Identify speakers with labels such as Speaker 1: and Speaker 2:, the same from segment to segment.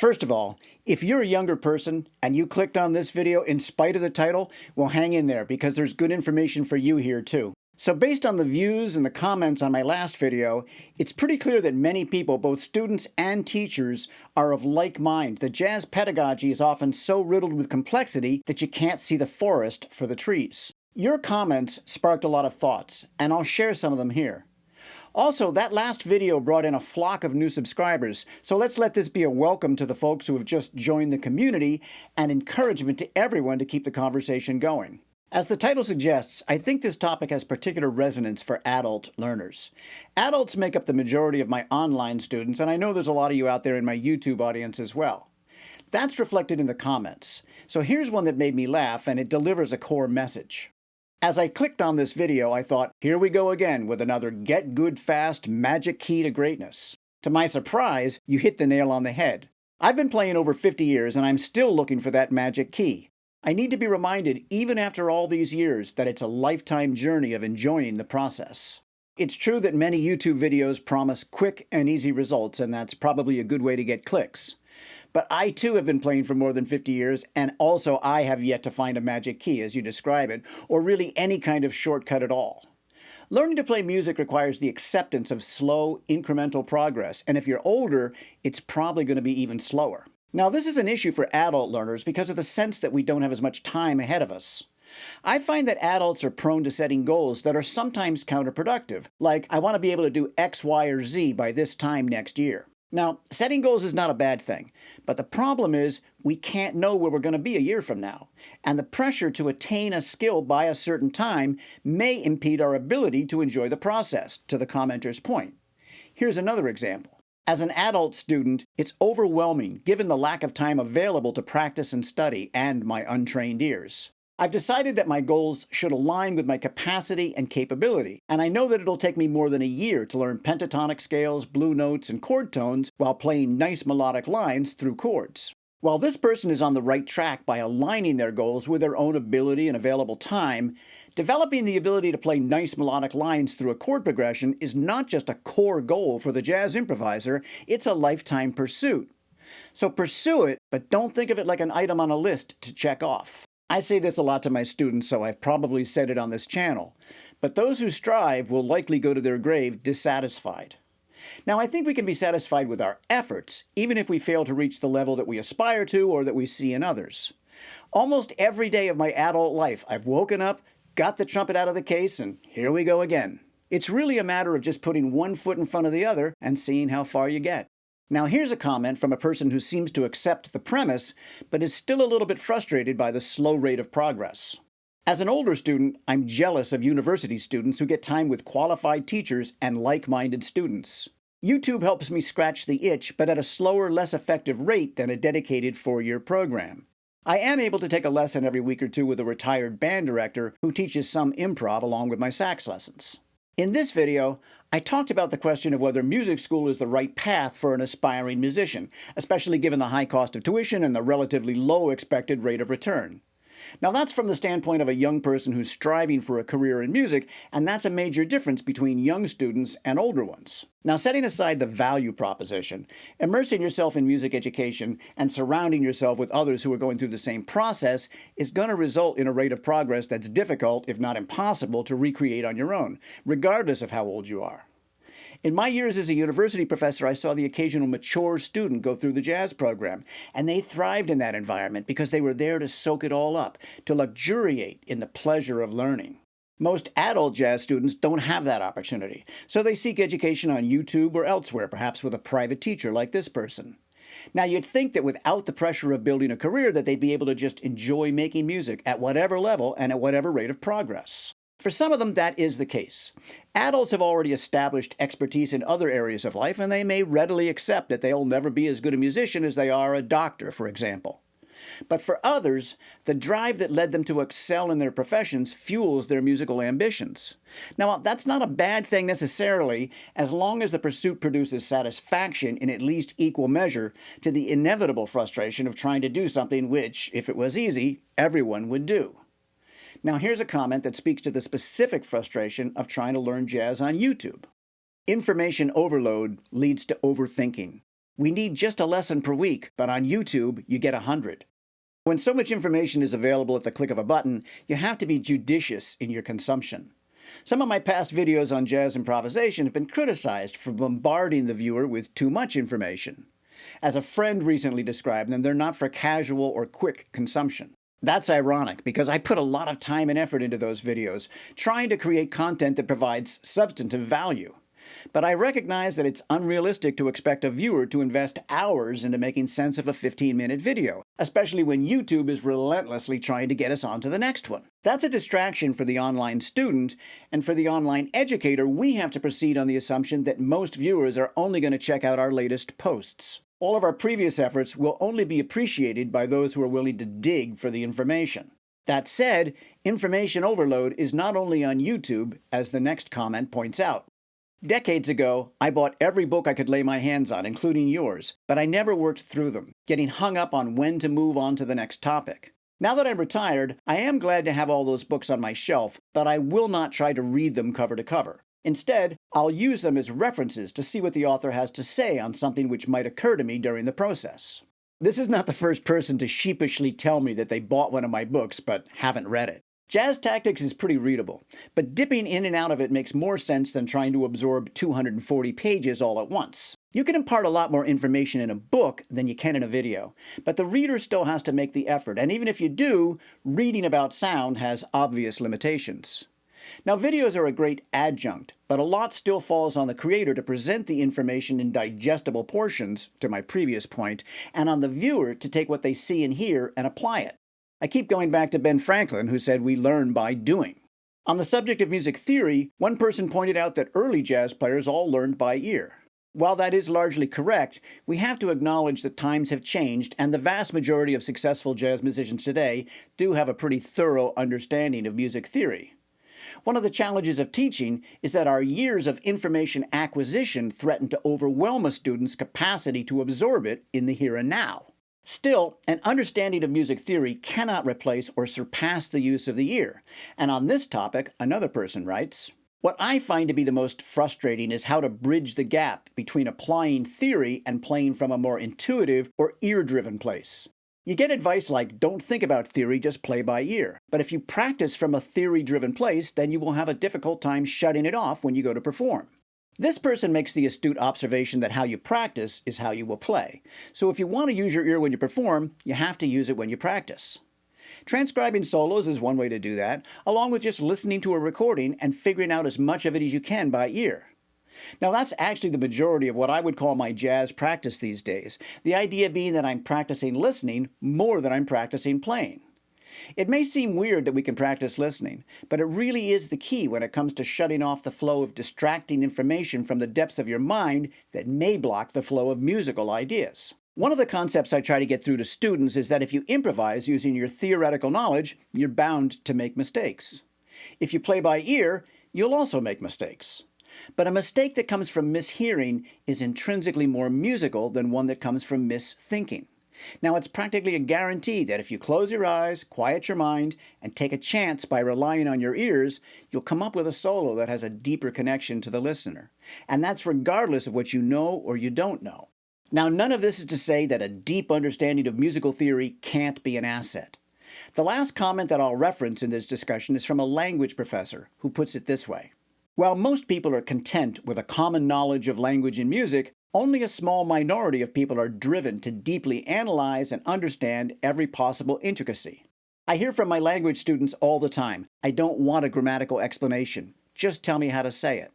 Speaker 1: First of all, if you're a younger person and you clicked on this video in spite of the title, well, hang in there because there's good information for you here too. So based on the views and the comments on my last video, it's pretty clear that many people, both students and teachers, are of like mind. The jazz pedagogy is often so riddled with complexity that you can't see the forest for the trees. Your comments sparked a lot of thoughts, and I'll share some of them here. Also, that last video brought in a flock of new subscribers, so let's let this be a welcome to the folks who have just joined the community and encouragement to everyone to keep the conversation going. As the title suggests, I think this topic has particular resonance for adult learners. Adults make up the majority of my online students, and I know there's a lot of you out there in my YouTube audience as well. That's reflected in the comments. So here's one that made me laugh, and it delivers a core message. As I clicked on this video, I thought, here we go again with another get good fast magic key to greatness. To my surprise, you hit the nail on the head. I've been playing over 50 years, and I'm still looking for that magic key. I need to be reminded, even after all these years, that it's a lifetime journey of enjoying the process. It's true that many YouTube videos promise quick and easy results, and that's probably a good way to get clicks. But I too have been playing for more than 50 years, and also I have yet to find a magic key, as you describe it, or really any kind of shortcut at all. Learning to play music requires the acceptance of slow, incremental progress, and if you're older, it's probably going to be even slower. Now, this is an issue for adult learners because of the sense that we don't have as much time ahead of us. I find that adults are prone to setting goals that are sometimes counterproductive, like, I want to be able to do X, Y, or Z by this time next year. Now, setting goals is not a bad thing, but the problem is we can't know where we're going to be a year from now, and the pressure to attain a skill by a certain time may impede our ability to enjoy the process, to the commenter's point. Here's another example. As an adult student, it's overwhelming given the lack of time available to practice and study and my untrained ears. I've decided that my goals should align with my capacity and capability, and I know that it'll take me more than a year to learn pentatonic scales, blue notes, and chord tones while playing nice melodic lines through chords. While this person is on the right track by aligning their goals with their own ability and available time, developing the ability to play nice melodic lines through a chord progression is not just a core goal for the jazz improviser, it's a lifetime pursuit. So pursue it, but don't think of it like an item on a list to check off. I say this a lot to my students, so I've probably said it on this channel, but those who strive will likely go to their grave dissatisfied. Now, I think we can be satisfied with our efforts, even if we fail to reach the level that we aspire to or that we see in others. Almost every day of my adult life, I've woken up, got the trumpet out of the case, and here we go again. It's really a matter of just putting one foot in front of the other and seeing how far you get. Now, here's a comment from a person who seems to accept the premise, but is still a little bit frustrated by the slow rate of progress. As an older student, I'm jealous of university students who get time with qualified teachers and like-minded students. YouTube helps me scratch the itch, but at a slower, less effective rate than a dedicated 4-year program. I am able to take a lesson every week or two with a retired band director who teaches some improv along with my sax lessons. In this video, I talked about the question of whether music school is the right path for an aspiring musician, especially given the high cost of tuition and the relatively low expected rate of return. Now, that's from the standpoint of a young person who's striving for a career in music, and that's a major difference between young students and older ones. Now, setting aside the value proposition, immersing yourself in music education and surrounding yourself with others who are going through the same process is going to result in a rate of progress that's difficult, if not impossible, to recreate on your own, regardless of how old you are. In my years as a university professor, I saw the occasional mature student go through the jazz program, and they thrived in that environment because they were there to soak it all up, to luxuriate in the pleasure of learning. Most adult jazz students don't have that opportunity, so they seek education on YouTube or elsewhere, perhaps with a private teacher like this person. Now, you'd think that without the pressure of building a career that they'd be able to just enjoy making music at whatever level and at whatever rate of progress. For some of them, that is the case. Adults have already established expertise in other areas of life, and they may readily accept that they'll never be as good a musician as they are a doctor, for example. But for others, the drive that led them to excel in their professions fuels their musical ambitions. Now, that's not a bad thing necessarily, as long as the pursuit produces satisfaction in at least equal measure to the inevitable frustration of trying to do something which, if it was easy, everyone would do. Now, here's a comment that speaks to the specific frustration of trying to learn jazz on YouTube. Information overload leads to overthinking. We need just a lesson per week, but on YouTube, you get 100. When so much information is available at the click of a button, you have to be judicious in your consumption. Some of my past videos on jazz improvisation have been criticized for bombarding the viewer with too much information. As a friend recently described them, they're not for casual or quick consumption. That's ironic because I put a lot of time and effort into those videos, trying to create content that provides substantive value. But I recognize that it's unrealistic to expect a viewer to invest hours into making sense of a 15-minute video, especially when YouTube is relentlessly trying to get us on to the next one. That's a distraction for the online student, and for the online educator, we have to proceed on the assumption that most viewers are only going to check out our latest posts. All of our previous efforts will only be appreciated by those who are willing to dig for the information. That said, information overload is not only on YouTube, as the next comment points out. Decades ago, I bought every book I could lay my hands on, including yours, but I never worked through them, getting hung up on when to move on to the next topic. Now that I'm retired, I am glad to have all those books on my shelf, but I will not try to read them cover to cover. Instead, I'll use them as references to see what the author has to say on something which might occur to me during the process. This is not the first person to sheepishly tell me that they bought one of my books but haven't read it. Jazz Tactics is pretty readable, but dipping in and out of it makes more sense than trying to absorb 240 pages all at once. You can impart a lot more information in a book than you can in a video, but the reader still has to make the effort, and even if you do, reading about sound has obvious limitations. Now, videos are a great adjunct, but a lot still falls on the creator to present the information in digestible portions, to my previous point, and on the viewer to take what they see and hear and apply it. I keep going back to Ben Franklin, who said we learn by doing. On the subject of music theory, one person pointed out that early jazz players all learned by ear. While that is largely correct, we have to acknowledge that times have changed, and the vast majority of successful jazz musicians today do have a pretty thorough understanding of music theory. One of the challenges of teaching is that our years of information acquisition threaten to overwhelm a student's capacity to absorb it in the here and now. Still, an understanding of music theory cannot replace or surpass the use of the ear. And on this topic, another person writes, "What I find to be the most frustrating is how to bridge the gap between applying theory and playing from a more intuitive or ear-driven place. You get advice like, don't think about theory, just play by ear. But if you practice from a theory-driven place, then you will have a difficult time shutting it off when you go to perform." This person makes the astute observation that how you practice is how you will play. So if you want to use your ear when you perform, you have to use it when you practice. Transcribing solos is one way to do that, along with just listening to a recording and figuring out as much of it as you can by ear. Now that's actually the majority of what I would call my jazz practice these days, the idea being that I'm practicing listening more than I'm practicing playing. It may seem weird that we can practice listening, but it really is the key when it comes to shutting off the flow of distracting information from the depths of your mind that may block the flow of musical ideas. One of the concepts I try to get through to students is that if you improvise using your theoretical knowledge, you're bound to make mistakes. If you play by ear, you'll also make mistakes. But a mistake that comes from mishearing is intrinsically more musical than one that comes from misthinking. Now, it's practically a guarantee that if you close your eyes, quiet your mind, and take a chance by relying on your ears, you'll come up with a solo that has a deeper connection to the listener. And that's regardless of what you know or you don't know. Now, none of this is to say that a deep understanding of musical theory can't be an asset. The last comment that I'll reference in this discussion is from a language professor who puts it this way. While most people are content with a common knowledge of language and music, only a small minority of people are driven to deeply analyze and understand every possible intricacy. I hear from my language students all the time, I don't want a grammatical explanation, just tell me how to say it.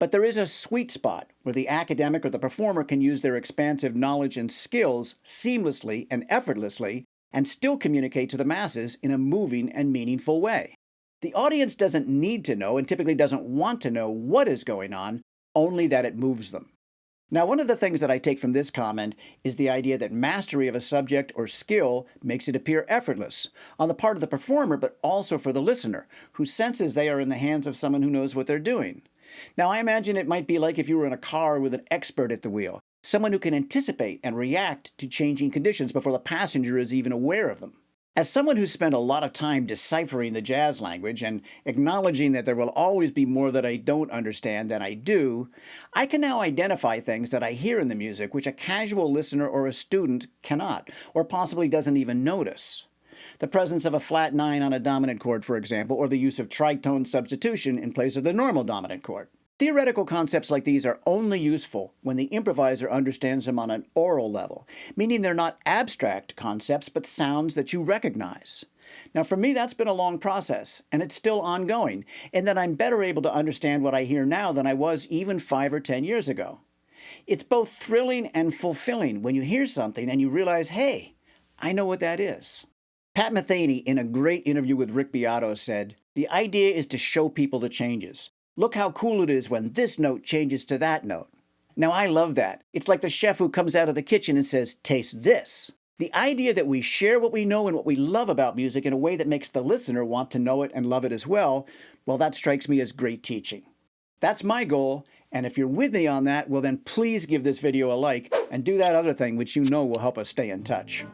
Speaker 1: But there is a sweet spot where the academic or the performer can use their expansive knowledge and skills seamlessly and effortlessly and still communicate to the masses in a moving and meaningful way. The audience doesn't need to know and typically doesn't want to know what is going on, only that it moves them. Now, one of the things that I take from this comment is the idea that mastery of a subject or skill makes it appear effortless on the part of the performer, but also for the listener, who senses they are in the hands of someone who knows what they're doing. Now, I imagine it might be like if you were in a car with an expert at the wheel, someone who can anticipate and react to changing conditions before the passenger is even aware of them. As someone who spent a lot of time deciphering the jazz language and acknowledging that there will always be more that I don't understand than I do, I can now identify things that I hear in the music which a casual listener or a student cannot, or possibly doesn't even notice. The presence of a flat 9 on a dominant chord, for example, or the use of tritone substitution in place of the normal dominant chord. Theoretical concepts like these are only useful when the improviser understands them on an oral level, meaning they're not abstract concepts but sounds that you recognize. Now for me that's been a long process, and it's still ongoing, in that I'm better able to understand what I hear now than I was even 5 or 10 years ago. It's both thrilling and fulfilling when you hear something and you realize, hey, I know what that is. Pat Metheny, in a great interview with Rick Beato, said, "The idea is to show people the changes. Look how cool it is when this note changes to that note." Now I love that. It's like the chef who comes out of the kitchen and says, "Taste this." The idea that we share what we know and what we love about music in a way that makes the listener want to know it and love it as well, well, that strikes me as great teaching. That's my goal, and if you're with me on that, well then please give this video a like and do that other thing which you know will help us stay in touch.